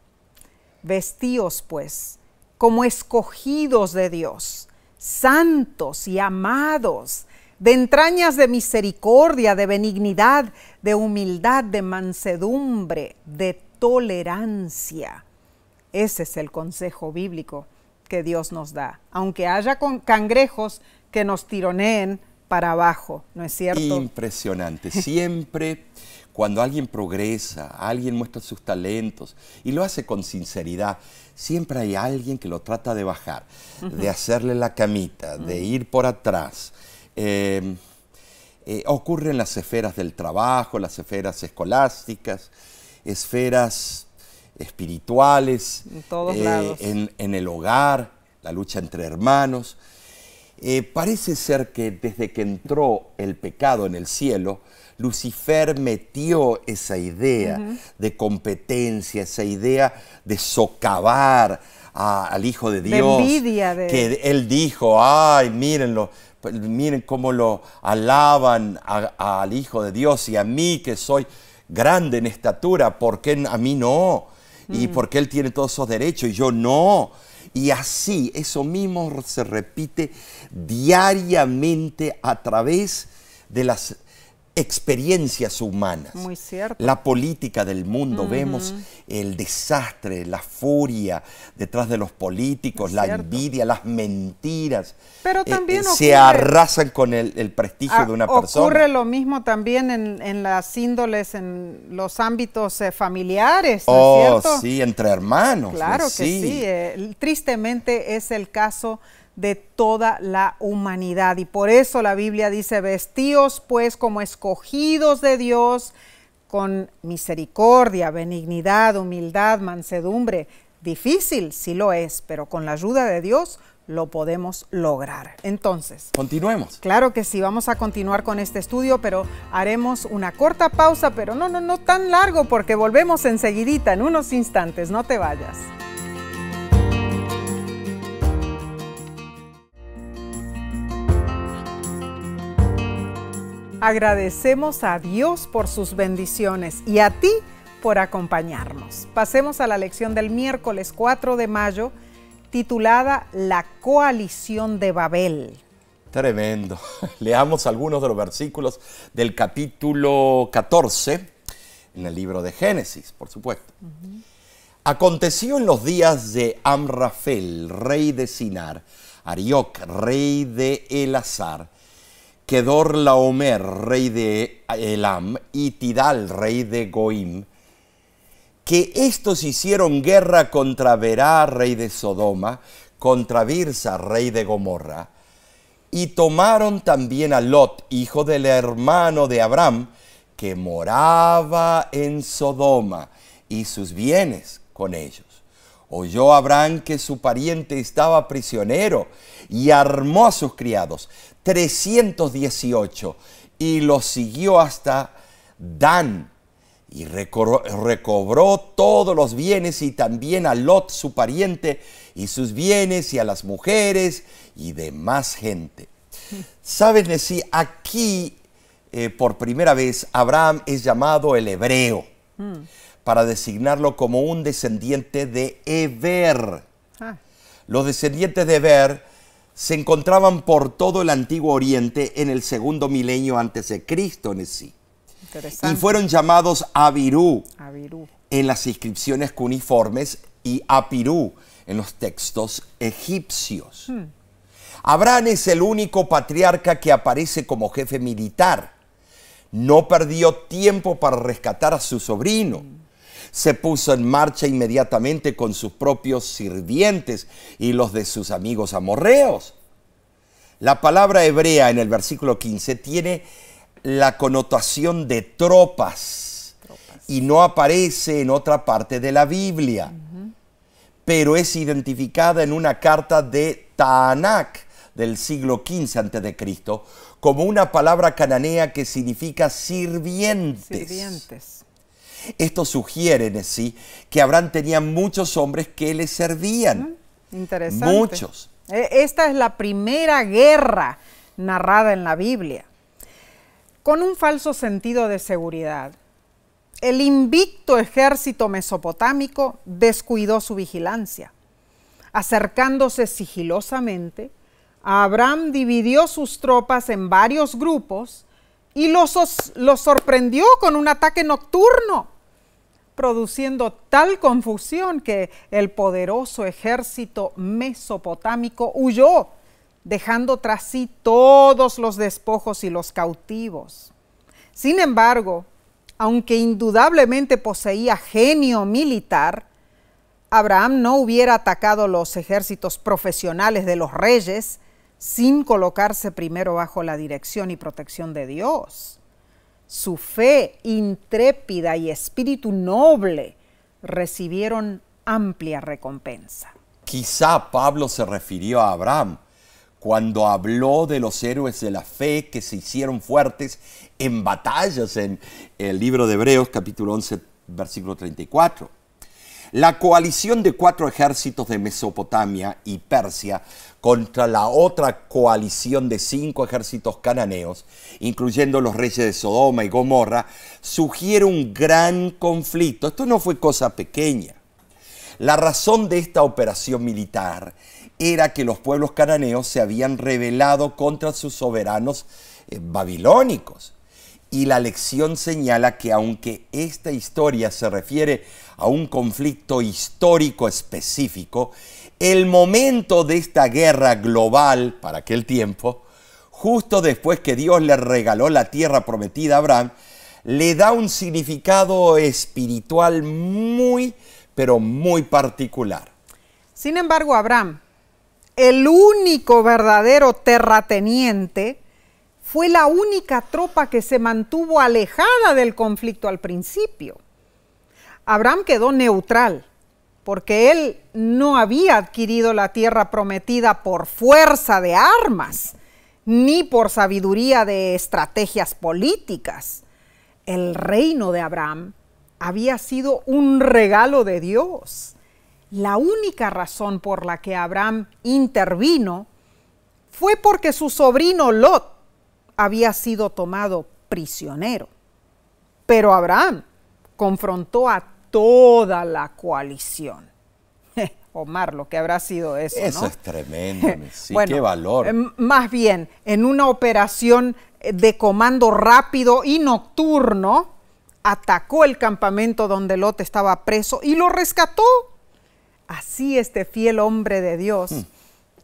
vestíos pues como escogidos de Dios, santos y amados, de entrañas de misericordia, de benignidad, de humildad, de mansedumbre, de tolerancia. Ese es el consejo bíblico que Dios nos da. Aunque haya cangrejos que nos tironeen, para abajo, ¿no es cierto? Impresionante. Siempre cuando alguien progresa, alguien muestra sus talentos y lo hace con sinceridad, siempre hay alguien que lo trata de bajar, de hacerle la camita, de ir por atrás. Ocurre en las esferas del trabajo, las esferas escolásticas, esferas espirituales, en todos lados. En el hogar, la lucha entre hermanos. Parece ser que desde que entró el pecado en el cielo, Lucifer metió esa idea de competencia, esa idea de socavar al Hijo de Dios. De envidia. Que él dijo, ay, mírenlo, miren cómo lo alaban al Hijo de Dios y a mí que soy grande en estatura, ¿por qué a mí no? Y porque él tiene todos esos derechos y yo no. Y así, eso mismo se repite diariamente a través de las experiencias humanas. Muy cierto. La política del mundo, vemos el desastre, la furia detrás de los políticos, la envidia, las mentiras. Pero también se arrasan con el prestigio de una persona. Ocurre lo mismo también en las índoles, en los ámbitos familiares, ¿no es cierto? Sí, entre hermanos. Claro que sí. Tristemente es el caso de toda la humanidad y por eso la Biblia dice, vestíos pues como escogidos de Dios con misericordia, benignidad, humildad, mansedumbre. Difícil, sí lo es, pero con la ayuda de Dios lo podemos lograr. Entonces, continuemos. Claro que sí, vamos a continuar con este estudio, pero haremos una corta pausa, pero no tan largo porque volvemos enseguidita, en unos instantes, no te vayas. Agradecemos a Dios por sus bendiciones y a ti por acompañarnos. Pasemos a la lección del miércoles 4 de mayo, titulada La coalición de Babel. Tremendo. Leamos algunos de los versículos del capítulo 14, en el libro de Génesis, por supuesto. Aconteció en los días de Amrafel, rey de Sinar, Arioc, rey de Elazar, Kedorlaomer, rey de Elam, y Tidal, rey de Goim, que estos hicieron guerra contra Berá, rey de Sodoma, contra Birsa, rey de Gomorra, y tomaron también a Lot, hijo del hermano de Abraham, que moraba en Sodoma, y sus bienes con ellos. Oyó Abraham que su pariente estaba prisionero, y armó a sus criados, 318, y los siguió hasta Dan, y recobró todos los bienes, y también a Lot su pariente, y sus bienes, y a las mujeres, y demás gente. ¿Saben decir? Aquí, por primera vez, Abraham es llamado el hebreo, para designarlo como un descendiente de Eber. Los descendientes de Eber se encontraban por todo el Antiguo Oriente en el segundo milenio antes de Cristo en sí. Y fueron llamados Abirú en las inscripciones cuneiformes y Apirú en los textos egipcios. Abraham es el único patriarca que aparece como jefe militar. No perdió tiempo para rescatar a su sobrino. Se puso en marcha inmediatamente con sus propios sirvientes y los de sus amigos amorreos. La palabra hebrea en el versículo 15 tiene la connotación de tropas y no aparece en otra parte de la Biblia, pero es identificada en una carta de Taanac del siglo XV a.C. como una palabra cananea que significa sirvientes. Esto sugiere en sí que Abraham tenía muchos hombres que le servían. Interesante. Muchos. Esta es la primera guerra narrada en la Biblia. Con un falso sentido de seguridad, el invicto ejército mesopotámico descuidó su vigilancia. Acercándose sigilosamente, Abraham dividió sus tropas en varios grupos y los sorprendió con un ataque nocturno, produciendo tal confusión que el poderoso ejército mesopotámico huyó dejando tras sí todos los despojos y los cautivos. Sin embargo, aunque indudablemente poseía genio militar, Abraham no hubiera atacado los ejércitos profesionales de los reyes sin colocarse primero bajo la dirección y protección de Dios. Su fe intrépida y espíritu noble recibieron amplia recompensa. Quizá Pablo se refirió a Abraham cuando habló de los héroes de la fe que se hicieron fuertes en batallas en el libro de Hebreos, capítulo 11, versículo 34. La coalición de 4 ejércitos de Mesopotamia y Persia contra la otra coalición de 5 ejércitos cananeos, incluyendo los reyes de Sodoma y Gomorra, sugiere un gran conflicto. Esto no fue cosa pequeña. La razón de esta operación militar era que los pueblos cananeos se habían rebelado contra sus soberanos babilónicos. Y la lección señala que aunque esta historia se refiere a un conflicto histórico específico, el momento de esta guerra global para aquel tiempo, justo después que Dios le regaló la tierra prometida a Abraham, le da un significado espiritual muy, pero muy particular. Sin embargo, Abraham, el único verdadero terrateniente, fue la única tropa que se mantuvo alejada del conflicto al principio. Abraham quedó neutral, porque él no había adquirido la tierra prometida por fuerza de armas, ni por sabiduría de estrategias políticas. El reino de Abraham había sido un regalo de Dios. La única razón por la que Abraham intervino fue porque su sobrino Lot había sido tomado prisionero. Pero Abraham confrontó a toda la coalición. Omar, lo que habrá sido eso, ¿no? Eso es tremendo, sí, bueno, qué valor. Más bien, en una operación de comando rápido y nocturno, atacó el campamento donde Lot estaba preso y lo rescató. Así este fiel hombre de Dios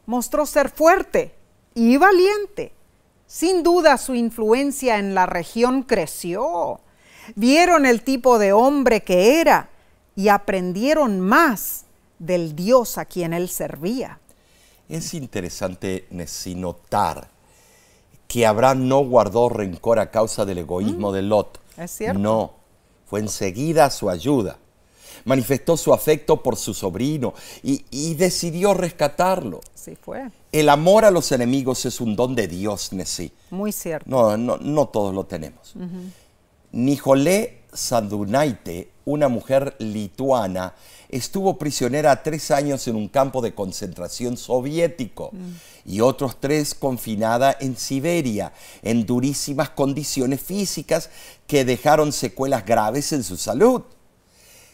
mostró ser fuerte y valiente. Sin duda su influencia en la región creció. Vieron el tipo de hombre que era y aprendieron más del Dios a quien él servía. Es interesante, Nessie, notar que Abraham no guardó rencor a causa del egoísmo de Lot. Es cierto. No, fue enseguida a su ayuda. Manifestó su afecto por su sobrino y decidió rescatarlo. Sí fue. El amor a los enemigos es un don de Dios, Nessie. Muy cierto. No todos lo tenemos. Nicholé Sadunaite, una mujer lituana, estuvo prisionera 3 años en un campo de concentración soviético y otros 3 confinada en Siberia, en durísimas condiciones físicas que dejaron secuelas graves en su salud.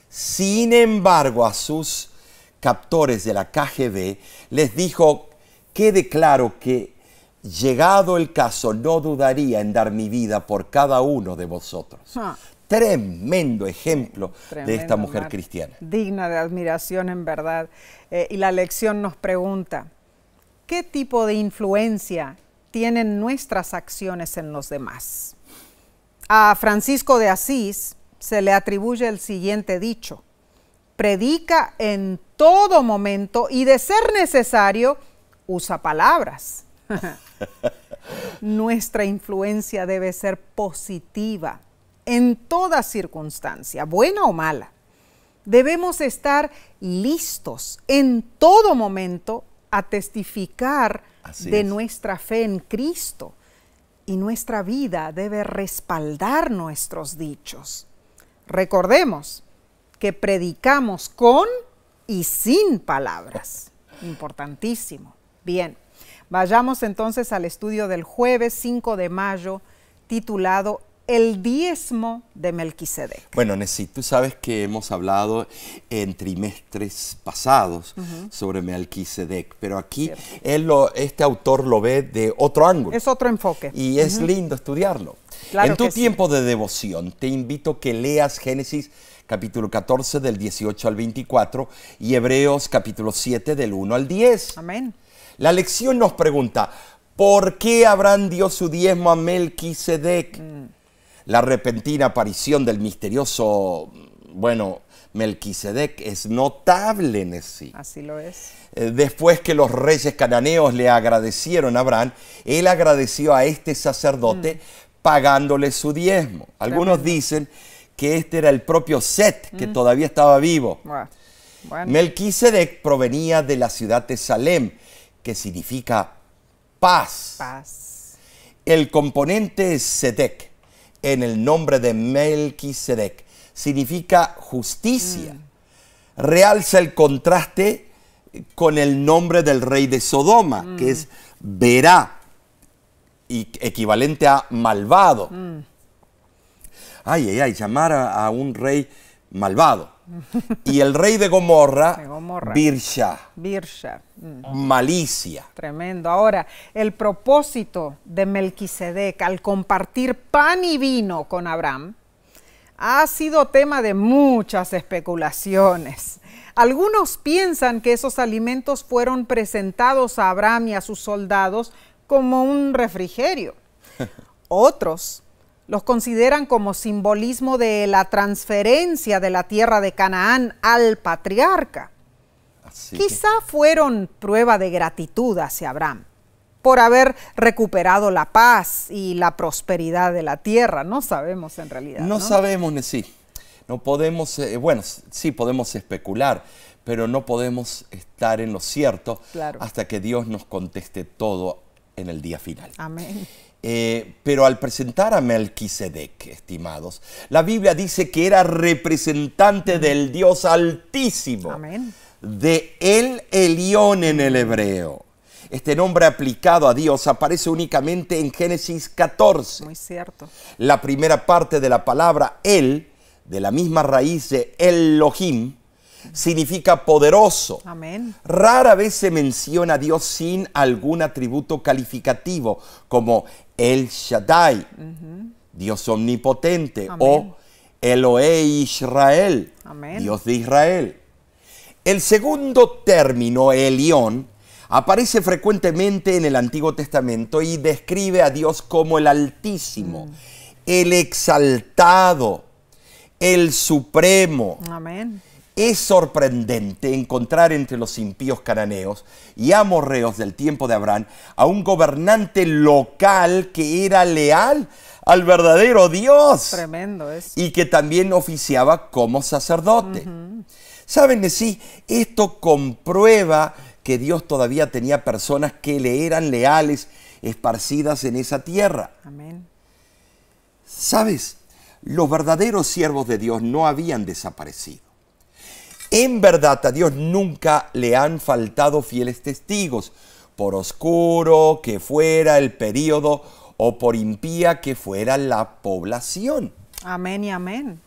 Sin embargo, a sus captores de la KGB les dijo: quede claro que, llegado el caso, no dudaría en dar mi vida por cada uno de vosotros. Tremendo ejemplo de esta mujer cristiana. Digna de admiración, en verdad. Y la lección nos pregunta: ¿qué tipo de influencia tienen nuestras acciones en los demás? A Francisco de Asís se le atribuye el siguiente dicho: predica en todo momento y, de ser necesario, usa palabras. Nuestra influencia debe ser positiva en toda circunstancia, buena o mala. Debemos estar listos en todo momento a testificar de nuestra fe en Cristo, y nuestra vida debe respaldar nuestros dichos. Recordemos que predicamos con y sin palabras. Importantísimo. Bien, vayamos entonces al estudio del jueves 5 de mayo, titulado El diezmo de Melquisedec. Bueno, Nessie, tú sabes que hemos hablado en trimestres pasados sobre Melquisedec, pero aquí este autor lo ve de otro ángulo. Es otro enfoque. Y es lindo estudiarlo. Claro en tu que tiempo de devoción, te invito a que leas Génesis capítulo 14 del 18 al 24 y Hebreos capítulo 7 del 1 al 10. Amén. La lección nos pregunta, ¿por qué Abraham dio su diezmo a Melquisedec? La repentina aparición del misterioso, Melquisedec es notable en sí. Así lo es. Después que los reyes cananeos le agradecieron a Abraham, él agradeció a este sacerdote pagándole su diezmo. Algunos dicen que este era el propio Set, que todavía estaba vivo. Bueno. Melquisedec provenía de la ciudad de Salem, que significa paz. El componente Sedec en el nombre de Melquisedec significa justicia. Realza el contraste con el nombre del rey de Sodoma, que es Berá, y equivalente a malvado. Llamar a un rey malvado. Y el rey de Gomorra, Birsha. Malicia. Tremendo. Ahora, el propósito de Melquisedec al compartir pan y vino con Abraham ha sido tema de muchas especulaciones. Algunos piensan que esos alimentos fueron presentados a Abraham y a sus soldados como un refrigerio. Otros los consideran como simbolismo de la transferencia de la tierra de Canaán al patriarca. Quizá fueron prueba de gratitud hacia Abraham por haber recuperado la paz y la prosperidad de la tierra. No sabemos en realidad. No sabemos, sí. No podemos, sí podemos especular, pero no podemos estar en lo cierto hasta que Dios nos conteste todo en el día final. Amén. Pero al presentar a Melquisedec, estimados, la Biblia dice que era representante del Dios Altísimo. Amén. De El Elión en el hebreo. Este nombre aplicado a Dios aparece únicamente en Génesis 14. Muy cierto. La primera parte de la palabra El, de la misma raíz de Elohim, significa poderoso. Amén. Rara vez se menciona a Dios sin algún atributo calificativo, como El Shaddai, Dios omnipotente, o Elohe Israel, Dios de Israel. El segundo término, Elión, aparece frecuentemente en el Antiguo Testamento y describe a Dios como el Altísimo, el Exaltado, el Supremo. Amén. Es sorprendente encontrar entre los impíos cananeos y amorreos del tiempo de Abraham a un gobernante local que era leal al verdadero Dios. Tremendo eso. Y que también oficiaba como sacerdote. ¿Saben? Sí, esto comprueba que Dios todavía tenía personas que le eran leales, esparcidas en esa tierra. Amén. ¿Sabes? Los verdaderos siervos de Dios no habían desaparecido. En verdad, a Dios nunca le han faltado fieles testigos, por oscuro que fuera el período o por impía que fuera la población. Amén y amén.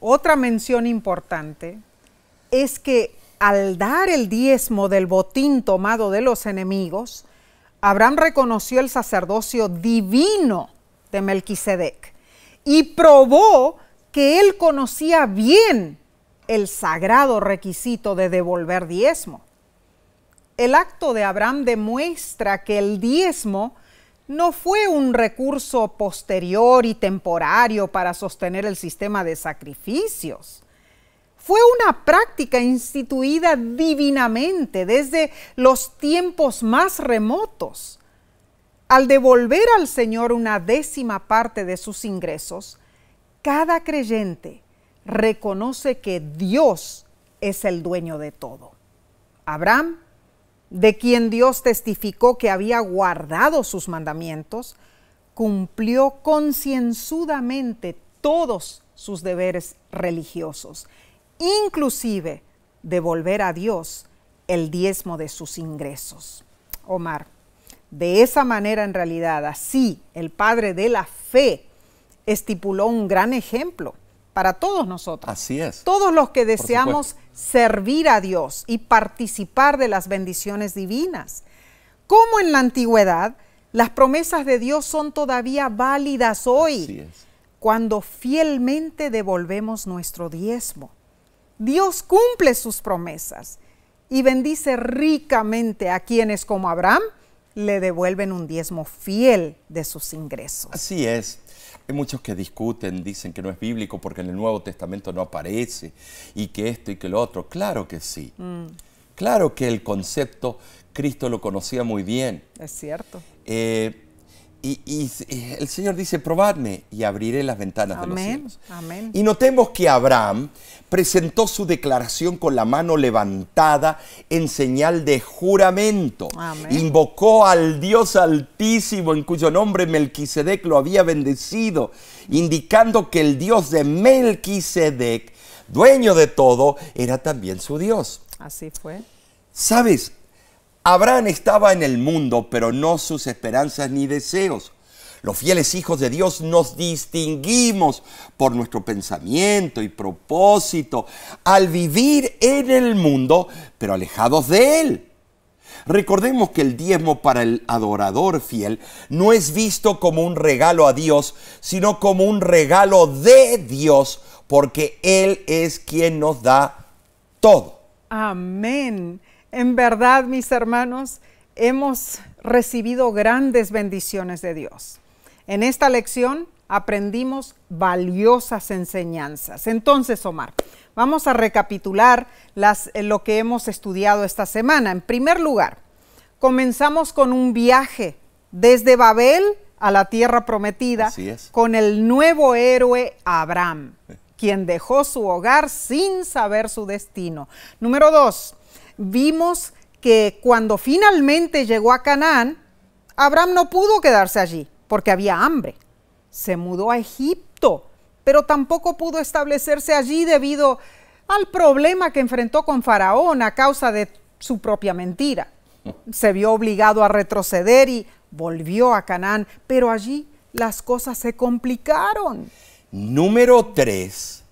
Otra mención importante es que al dar el diezmo del botín tomado de los enemigos, Abraham reconoció el sacerdocio divino de Melquisedec y probó que él conocía bien el sagrado requisito de devolver diezmo. El acto de Abraham demuestra que el diezmo no fue un recurso posterior y temporario para sostener el sistema de sacrificios. Fue una práctica instituida divinamente desde los tiempos más remotos. Al devolver al Señor una décima parte de sus ingresos, cada creyente reconoce que Dios es el dueño de todo. Abraham, de quien Dios testificó que había guardado sus mandamientos, cumplió concienzudamente todos sus deberes religiosos, inclusive devolver a Dios el diezmo de sus ingresos. Omar, de esa manera en realidad, así el Padre de la fe estipuló un gran ejemplo para todos nosotros. Así es. Todos los que deseamos servir a Dios y participar de las bendiciones divinas. Como en la antigüedad, las promesas de Dios son todavía válidas hoy. Así es. Cuando fielmente devolvemos nuestro diezmo. Dios cumple sus promesas y bendice ricamente a quienes, como Abraham, le devuelven un diezmo fiel de sus ingresos. Así es. Hay muchos que discuten, dicen que no es bíblico porque en el Nuevo Testamento no aparece y que esto y que lo otro. Claro que sí. Claro que el concepto Cristo lo conocía muy bien. Es cierto. Y el Señor dice, probadme y abriré las ventanas de los cielos. Amén. Y notemos que Abraham presentó su declaración con la mano levantada en señal de juramento. Amén. Invocó al Dios Altísimo en cuyo nombre Melquisedec lo había bendecido, indicando que el Dios de Melquisedec, dueño de todo, era también su Dios. Así fue. ¿Sabes? Abraham estaba en el mundo, pero no sus esperanzas ni deseos. Los fieles hijos de Dios nos distinguimos por nuestro pensamiento y propósito al vivir en el mundo, pero alejados de él. Recordemos que el diezmo para el adorador fiel no es visto como un regalo a Dios, sino como un regalo de Dios, porque Él es quien nos da todo. Amén. En verdad, mis hermanos, hemos recibido grandes bendiciones de Dios. En esta lección aprendimos valiosas enseñanzas. Entonces, Omar, vamos a recapitular lo que hemos estudiado esta semana. En primer lugar, comenzamos con un viaje desde Babel a la tierra prometida con el nuevo héroe Abraham, quien dejó su hogar sin saber su destino. Número 2, vimos que cuando finalmente llegó a Canaán, Abraham no pudo quedarse allí porque había hambre. Se mudó a Egipto, pero tampoco pudo establecerse allí debido al problema que enfrentó con Faraón a causa de su propia mentira. Se vio obligado a retroceder y volvió a Canaán, pero allí las cosas se complicaron. Número 3.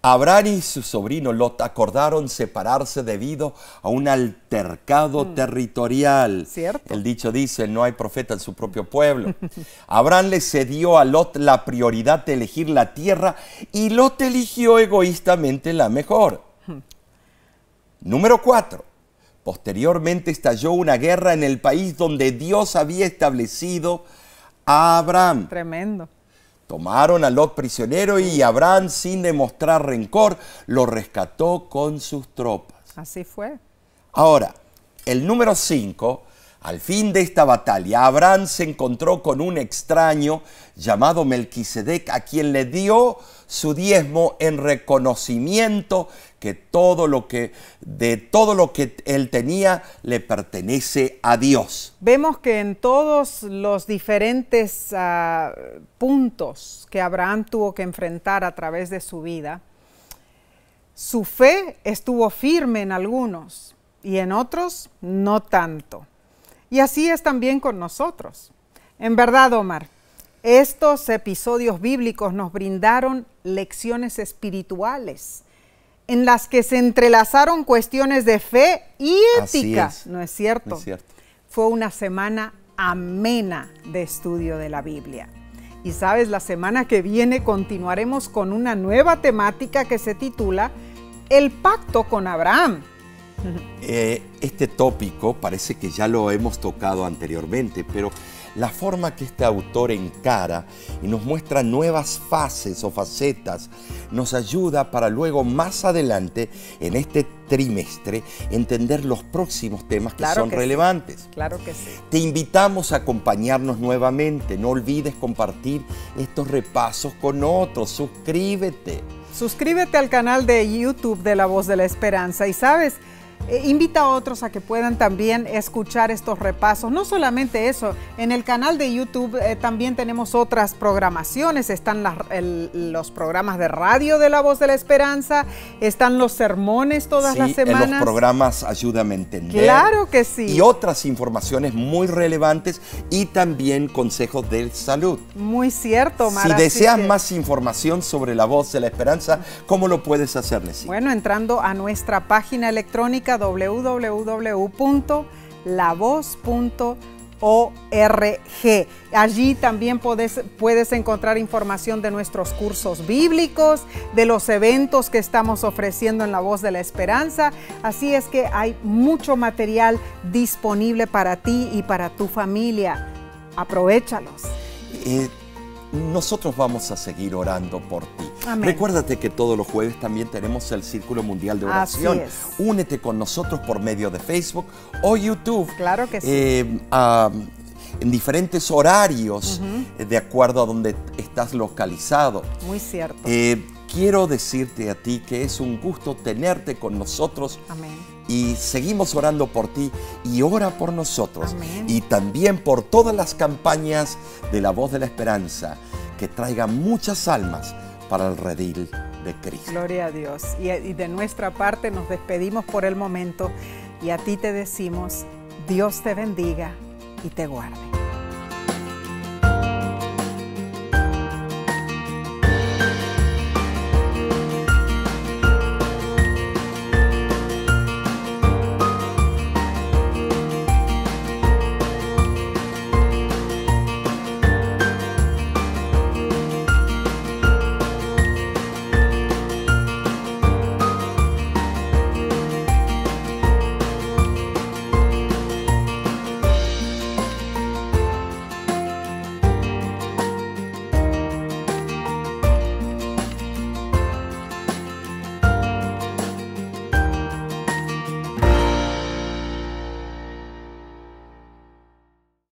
Abraham y su sobrino Lot acordaron separarse debido a un altercado territorial. ¿Cierto? El dicho dice, no hay profeta en su propio pueblo. Abraham le cedió a Lot la prioridad de elegir la tierra y Lot eligió egoístamente la mejor. Número 4. Posteriormente estalló una guerra en el país donde Dios había establecido a Abraham. Tremendo. Tomaron a Lot prisionero y Abraham, sin demostrar rencor, lo rescató con sus tropas. Así fue. Ahora, el número 5, al fin de esta batalla, Abraham se encontró con un extraño llamado Melquisedec, a quien le dio su diezmo en reconocimiento que de todo lo que él tenía le pertenece a Dios. Vemos que en todos los diferentes puntos que Abraham tuvo que enfrentar a través de su vida, su fe estuvo firme en algunos y en otros no tanto. Y así es también con nosotros. En verdad, Omar, estos episodios bíblicos nos brindaron lecciones espirituales en las que se entrelazaron cuestiones de fe y ética. ¿No es cierto? Es cierto. Fue una semana amena de estudio de la Biblia. Y sabes, la semana que viene continuaremos con una nueva temática que se titula El pacto con Abraham. Este tópico parece que ya lo hemos tocado anteriormente, pero la forma que este autor encara y nos muestra nuevas fases o facetas nos ayuda para luego más adelante en este trimestre entender los próximos temas que son relevantes. Claro que sí. Te invitamos a acompañarnos nuevamente. No olvides compartir estos repasos con otros. Suscríbete. Suscríbete al canal de YouTube de La Voz de la Esperanza y sabes, invita a otros a que puedan también escuchar estos repasos. No solamente eso, en el canal de YouTube también tenemos otras programaciones. Están los programas de radio de La Voz de la Esperanza, están los sermones todas las semanas. En los programas Ayúdame a Entender. Claro que sí. Y otras informaciones muy relevantes y también consejos de salud. Muy cierto, Mara. Si deseas más información sobre La Voz de la Esperanza, ¿cómo lo puedes hacer, Leslie? Bueno, entrando a nuestra página electrónica www.lavoz.org Allí también puedes encontrar información de nuestros cursos bíblicos, de los eventos que estamos ofreciendo en La Voz de la Esperanza. Así es que hay mucho material disponible para ti y para tu familia. Aprovéchalos. Nosotros vamos a seguir orando por ti. Amén. Recuérdate que todos los jueves también tenemos el Círculo Mundial de Oración. Así es. Únete con nosotros por medio de Facebook o YouTube. Claro que sí. En diferentes horarios, de acuerdo a donde estás localizado. Muy cierto. Quiero decirte a ti que es un gusto tenerte con nosotros. Amén. Y seguimos orando por ti y ora por nosotros. Amén. Y también por todas las campañas de La Voz de la Esperanza que traigan muchas almas para el redil de Cristo. Gloria a Dios. Y de nuestra parte nos despedimos por el momento y a ti te decimos, Dios te bendiga y te guarde.